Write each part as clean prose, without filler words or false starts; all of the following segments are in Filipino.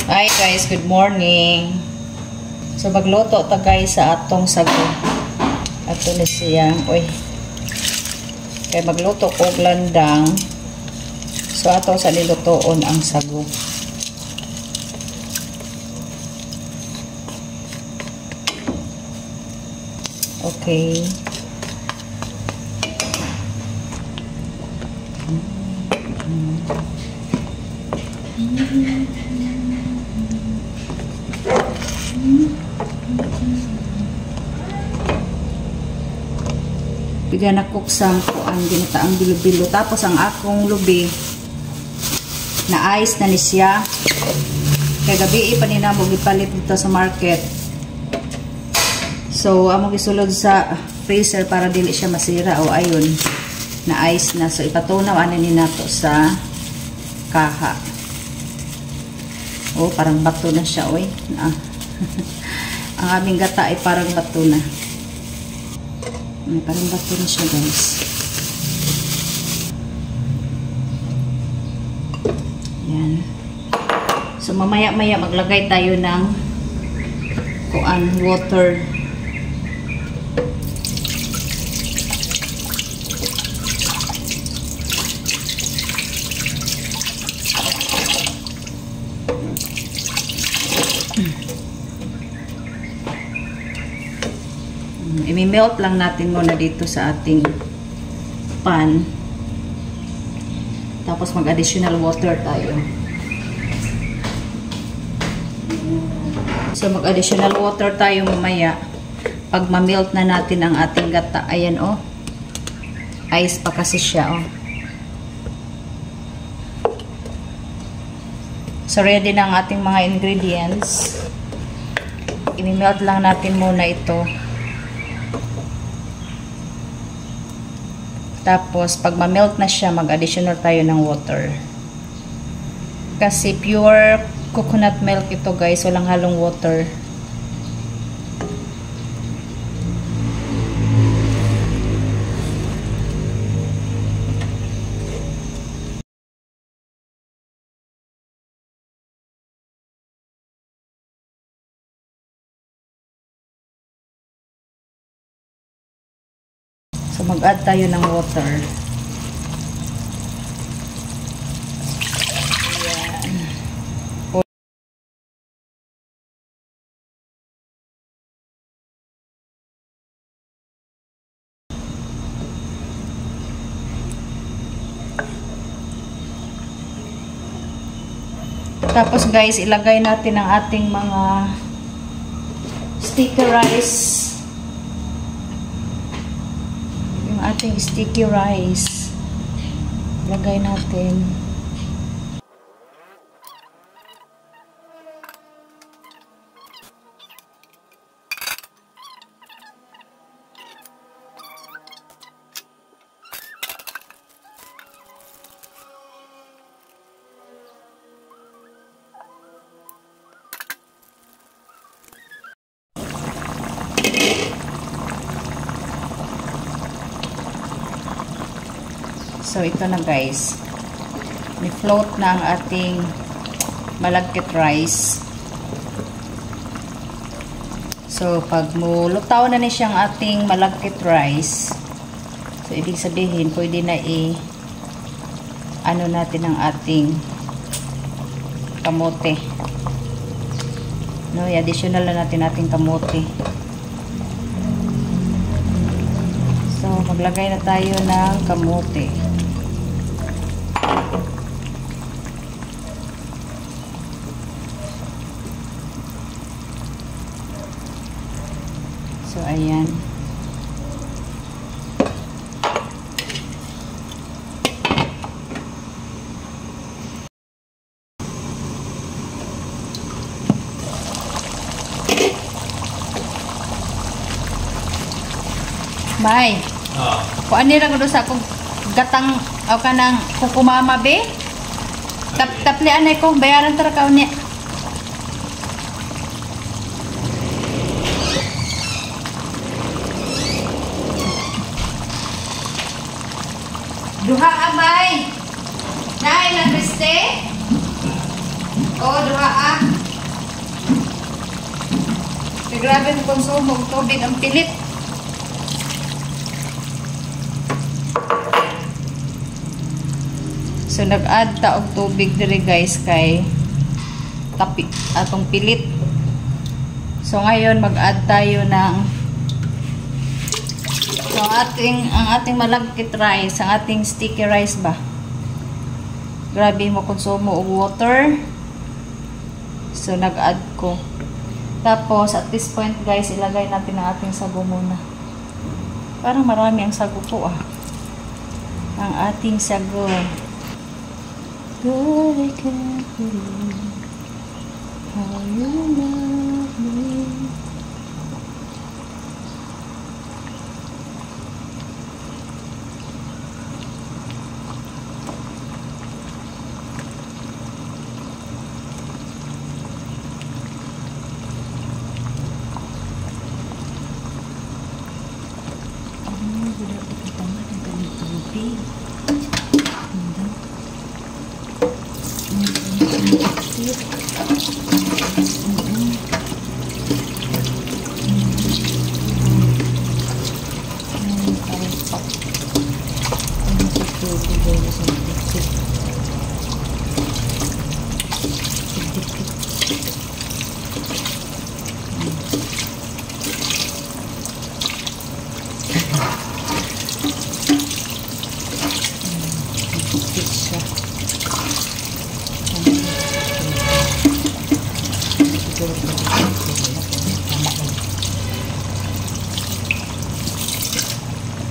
Hi guys, good morning. So magluto ta guys sa atong sago. Ato ni siya, kay magluto ko landang. So ato sa nilutoon ang sago. Okay. Bigyan ako sa kuan ginataang bilo-bilo. Tapos ang akong lubi na ice na ni siya. Kaya gabi pa nina mo gipalit dito sa market. So amo gisulod sa freezer para dili siya masira. O ayun, na ice na. So ipatunaw ani ni nato sa kaha. Oh, parang bato na siya, oy. Ang aming gata ay parang bato na. Parang bato na siya, guys. Yan. So, mamaya-maya maglagay tayo ng water. I-melt lang natin muna dito sa ating pan. Tapos mag-additional water tayo. So mag-additional water tayo mamaya. Pag ma-melt na natin ang ating gata. Ayan oh. Ice pa kasi siya oh. So ready na ang ating mga ingredients. I-melt lang natin muna ito. Tapos, pag ma-melt na siya, mag-additional tayo ng water. Kasi pure coconut milk ito guys, walang halong water. So, mag-add tayo ng water. Ayan. Tapos guys, ilagay natin ang ating mga sticky rice. Ating sticky rice. Lagay natin. So, ito na guys. Ni-float na ang ating malagkit rice. So, pag mulutaw na ni siyang ating malagkit rice, so, ibig sabihin, pwede na ano natin ang ating kamote. No, i-additional na natin ating kamote. So, maglagay na tayo ng kamote. So, ayan. Bay. Kuan ni ra gud sa akong gatang o kanang kukumama be. Taplian ay ko bayaran tara ka unya. Duha abay. Dai na Kriste. Oh, duha ah. Grabe ang konsumo ng tubig, ang pilit. So nag-add ta og tubig diri guys kay atong pilit. So ngayon mag-add tayo ng ang ating malagkit rice, ang ating sticky rice ba. Grabe mo konsumo og water. So nag-add ko. Tapos at this point guys, ilagay natin ang ating sago muna. Parang marami ang sago po Ang ating sago. But I can't believe how you love me.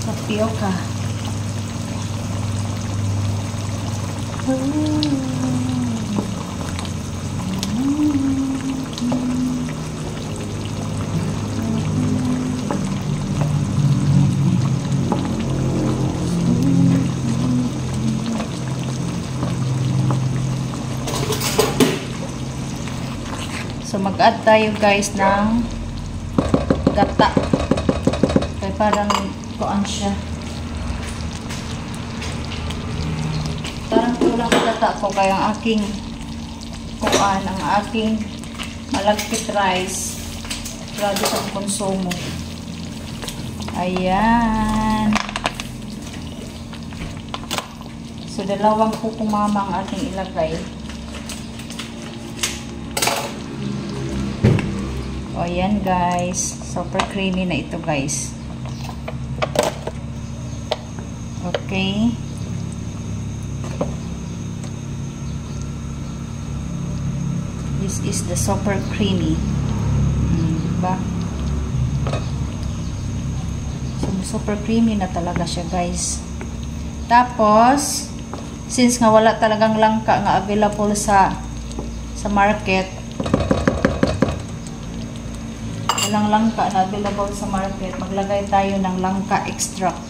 Tapioca. So mag-add tayo guys ng gata. Kaya parang kuan siya. Parang kulang ang gata ko kaya ang aking kuan, ang aking malagkit rice. Grabe sa konsumo. Ayan. So dalawang kukumama ang ating ilagay. O yan guys, super creamy na ito guys. Okay. This is the super creamy. Diba? So super creamy na talaga siya guys. Tapos, since nga wala talagang langka nga available sa market, walang langka na available sa market, maglagay tayo ng langka extract.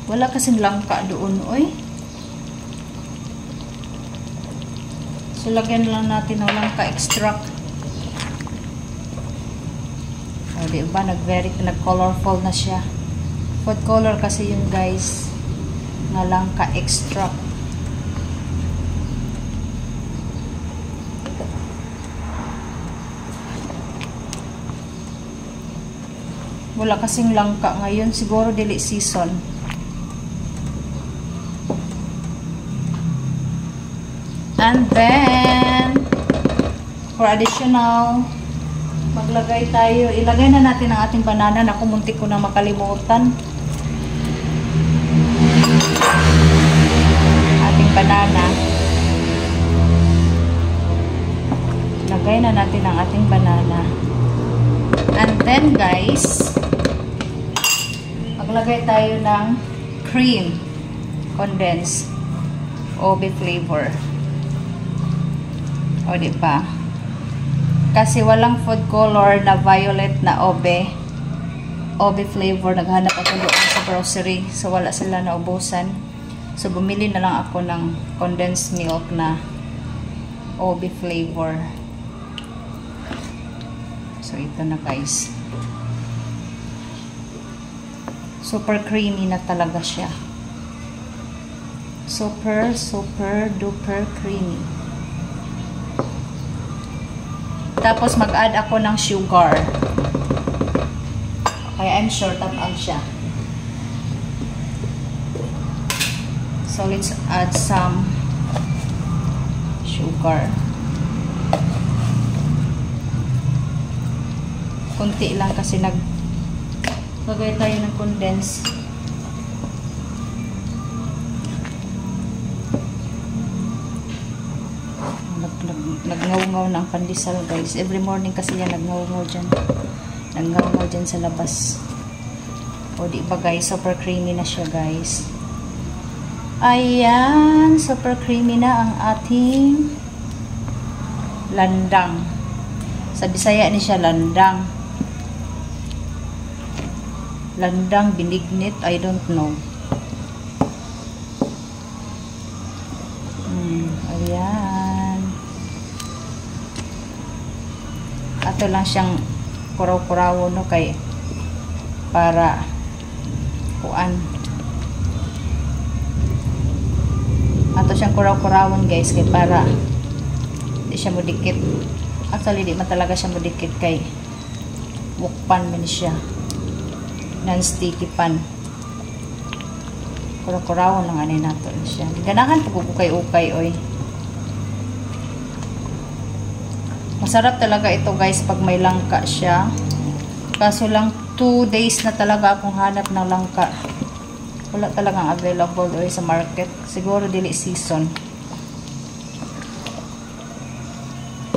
Wala kasing langka doon, oy. So, lagyan lang natin ng langka extract. O, diba? Nag-colorful na siya. Food color kasi yun, guys. Na langka extract. Wala kasing langka ngayon. Siguro dili season. And then, for additional, maglagay tayo. Ilagay na natin ang ating banana. Naku, muntik ko na makalimutan. Ating banana. Ilagay na natin ang ating banana. And then, guys, maglagay tayo ng cream condensed OB flavor. O, diba? Kasi walang food color na violet na OB flavor. Naghanap ako doon sa grocery. So, wala sila naubusan. So, bumili na lang ako ng condensed milk na OB flavor. So, ito na guys. Super creamy na talaga siya. Super duper creamy. Tapos mag-add ako ng sugar. Okay, I'm sure tapang siya. So let's add some sugar. Kunti lang kasi lagay tayo ng condense. Nagngaw-ngaw na ang pandesal, guys. Every morning kasi yan nagngaw-ngaw dyan. Nagngaw-ngaw dyan sa labas. O di ba, guys? Super creamy na siya, guys. Ayan. Super creamy na ang ating landang. Sa Bisaya ni siya landang. Landang, binignit, I don't know. Ayan. Ato lang siyang kuraw-kurawo, no, kay para kuan. Ato siyang kuraw-kurawon, guys, kay para di siya mudikit. Actually, di man talaga siya mudikit kay mukpan man siya. Non-sticky pan. Kuraw-kurawon lang anay nato siya. Ganahan po ukay-ukay, oy. Masarap talaga ito, guys, pag may langka siya. Kaso lang 2 days na talaga akong hanap ng langka. Wala talagang available doon sa market. Siguro dili season.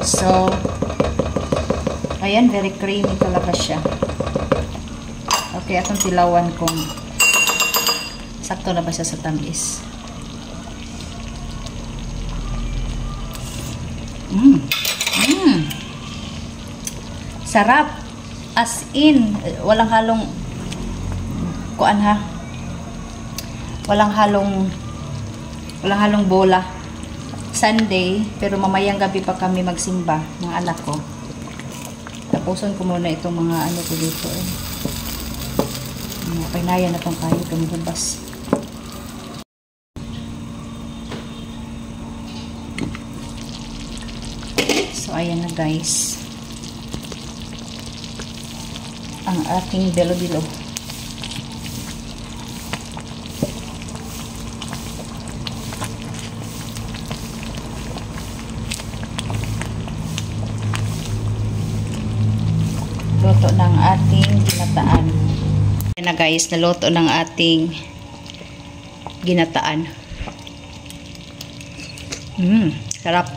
So, ayan, very creamy talaga siya. Okay, atong tilawan kung sakto na ba siya sa tamis. Sarap. As in, walang halong kuan ha. Walang halong bola. Sunday, pero mamayang gabi pa kami magsimba ng anak ko. Tapuson ko muna itong mga ano ko dito eh. Painayan na tong kayo kamubas. So, ayan na, guys. Ang ating bilo-bilo. Luto ng ating ginataan. Ayan na, guys, naluto ng ating ginataan. Sarap.